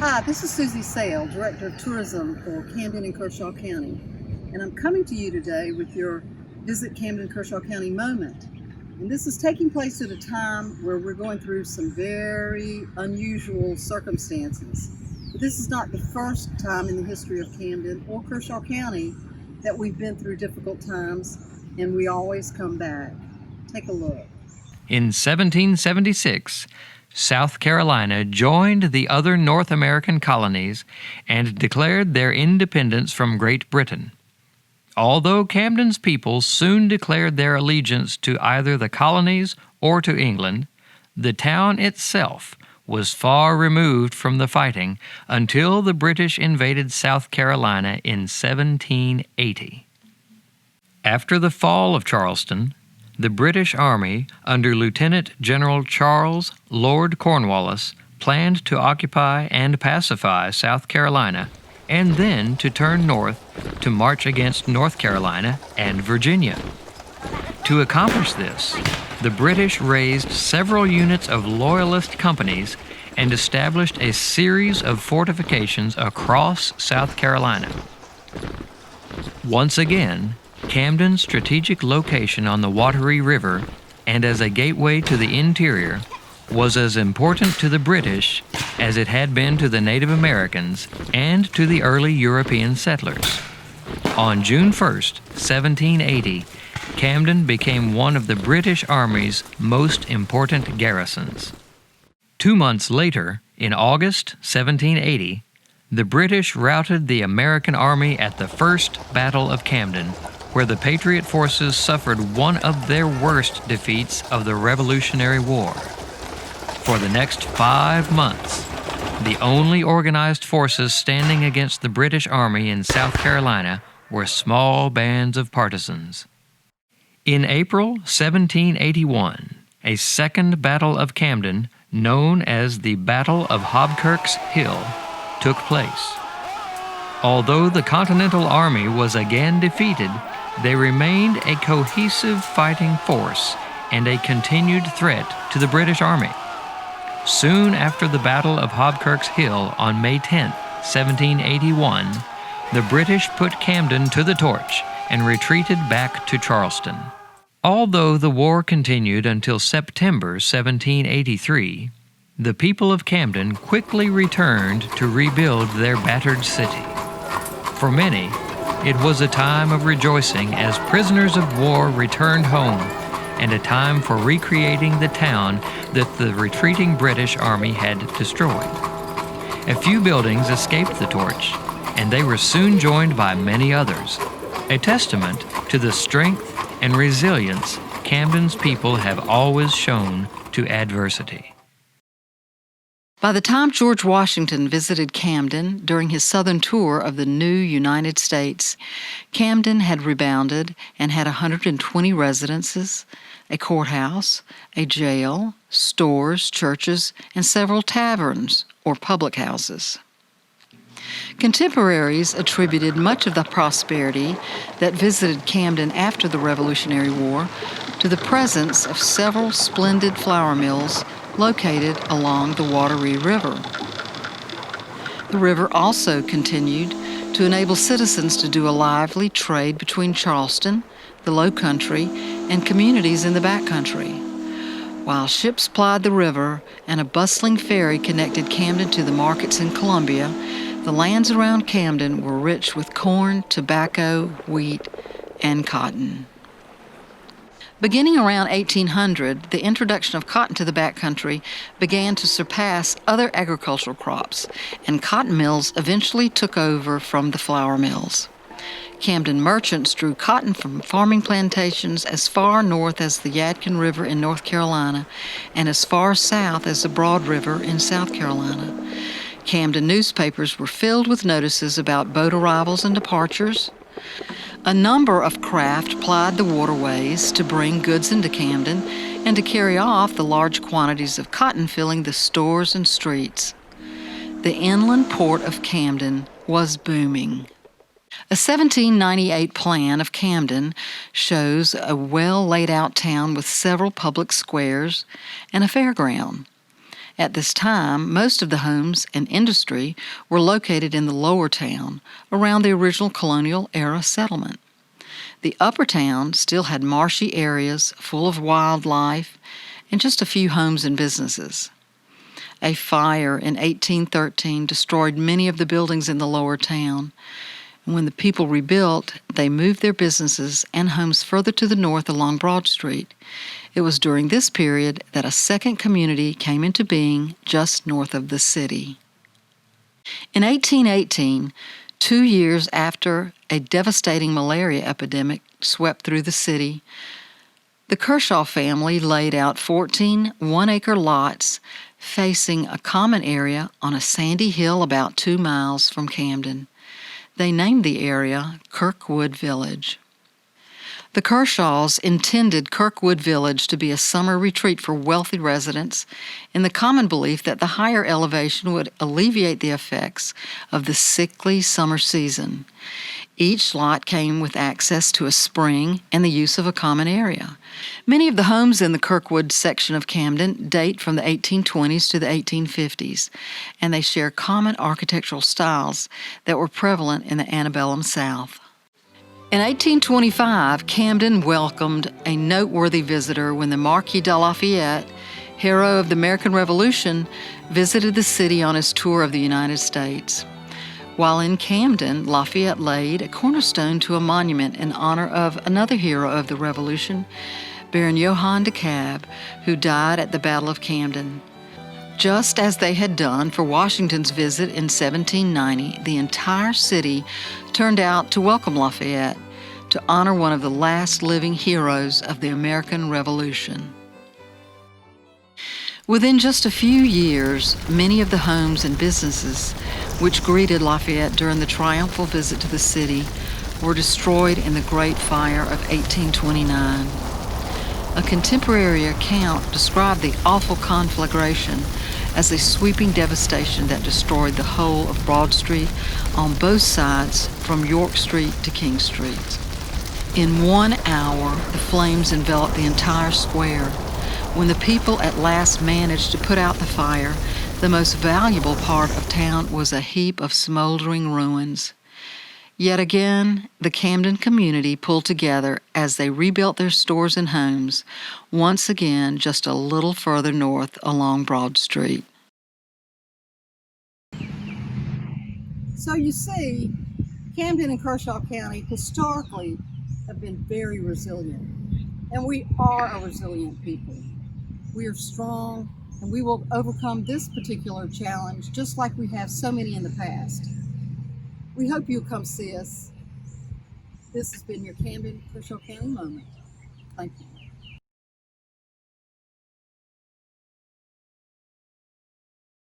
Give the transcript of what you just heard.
Hi, this is Susie Sale, Director of Tourism for Camden and Kershaw County, and I'm coming to you today with your Visit Camden Kershaw County moment. And this is taking place at a time where we're going through some very unusual circumstances. But this is not the first time in the history of Camden or Kershaw County that we've been through difficult times, and we always come back. Take a look. In 1776, South Carolina joined the other North American colonies and declared their independence from Great Britain. Although Camden's people soon declared their allegiance to either the colonies or to England, the town itself was far removed from the fighting until the British invaded South Carolina in 1780. After the fall of Charleston, the British Army, under Lieutenant General Charles Lord Cornwallis, planned to occupy and pacify South Carolina, and then to turn north to march against North Carolina and Virginia. To accomplish this, the British raised several units of Loyalist companies and established a series of fortifications across South Carolina. Once again, Camden's strategic location on the watery river and as a gateway to the interior was as important to the British as it had been to the Native Americans and to the early European settlers. On June 1st, 1780, Camden became one of the British Army's most important garrisons. 2 months later, in August 1780, the British routed the American Army at the First Battle of Camden, where the Patriot forces suffered one of their worst defeats of the Revolutionary War. For the next 5 months, the only organized forces standing against the British Army in South Carolina were small bands of partisans. In April 1781, a second Battle of Camden, known as the Battle of Hobkirk's Hill, took place. Although the Continental Army was again defeated, they remained a cohesive fighting force and a continued threat to the British Army. Soon after the Battle of Hobkirk's Hill on May 10, 1781, the British put Camden to the torch and retreated back to Charleston. Although the war continued until September 1783, the people of Camden quickly returned to rebuild their battered city. For many, it was a time of rejoicing as prisoners of war returned home, and a time for recreating the town that the retreating British Army had destroyed. A few buildings escaped the torch, and they were soon joined by many others, a testament to the strength and resilience Camden's people have always shown to adversity. By the time George Washington visited Camden during his southern tour of the new United States, Camden had rebounded and had 120 residences, a courthouse, a jail, stores, churches, and several taverns or public houses. Contemporaries attributed much of the prosperity that visited Camden after the Revolutionary War to the presence of several splendid flour mills located along the watery river. The river also continued to enable citizens to do a lively trade between Charleston, the Low Country, and communities in the back country. While ships plied the river and a bustling ferry connected Camden to the markets in Columbia, the lands around Camden were rich with corn, tobacco, wheat, and cotton. Beginning around 1800, the introduction of cotton to the backcountry began to surpass other agricultural crops, and cotton mills eventually took over from the flour mills. Camden merchants drew cotton from farming plantations as far north as the Yadkin River in North Carolina and as far south as the Broad River in South Carolina. Camden newspapers were filled with notices about boat arrivals and departures. A number of craft plied the waterways to bring goods into Camden and to carry off the large quantities of cotton filling the stores and streets. The inland port of Camden was booming. A 1798 plan of Camden shows a well laid out town with several public squares and a fairground. At this time, most of the homes and industry were located in the lower town, around the original colonial-era settlement. The upper town still had marshy areas full of wildlife and just a few homes and businesses. A fire in 1813 destroyed many of the buildings in the lower town. When the people rebuilt, they moved their businesses and homes further to the north along Broad Street. It was during this period that a second community came into being just north of the city. In 1818, 2 years after a devastating malaria epidemic swept through the city, the Kershaw family laid out 14 one-acre lots facing a common area on a sandy hill about 2 miles from Camden. They named the area Kirkwood Village. The Kershaws intended Kirkwood Village to be a summer retreat for wealthy residents in the common belief that the higher elevation would alleviate the effects of the sickly summer season. Each lot came with access to a spring and the use of a common area. Many of the homes in the Kirkwood section of Camden date from the 1820s to the 1850s, and they share common architectural styles that were prevalent in the antebellum South. In 1825, Camden welcomed a noteworthy visitor when the Marquis de Lafayette, hero of the American Revolution, visited the city on his tour of the United States. While in Camden, Lafayette laid a cornerstone to a monument in honor of another hero of the Revolution, Baron Johann de Kalb, who died at the Battle of Camden. Just as they had done for Washington's visit in 1790, the entire city turned out to welcome Lafayette, to honor one of the last living heroes of the American Revolution. Within just a few years, many of the homes and businesses which greeted Lafayette during the triumphal visit to the city were destroyed in the Great Fire of 1829. A contemporary account described the awful conflagration as a sweeping devastation that destroyed the whole of Broad Street on both sides from York Street to King Street. In 1 hour, the flames enveloped the entire square. When the people at last managed to put out the fire, the most valuable part of town was a heap of smoldering ruins. Yet again, the Camden community pulled together as they rebuilt their stores and homes, once again just a little further north along Broad Street. So you see, Camden and Kershaw County historically have been very resilient, and we are a resilient people. We are strong, and we will overcome this particular challenge just like we have so many in the past. We hope you'll come see us. This has been your Camden Kershaw County Moment.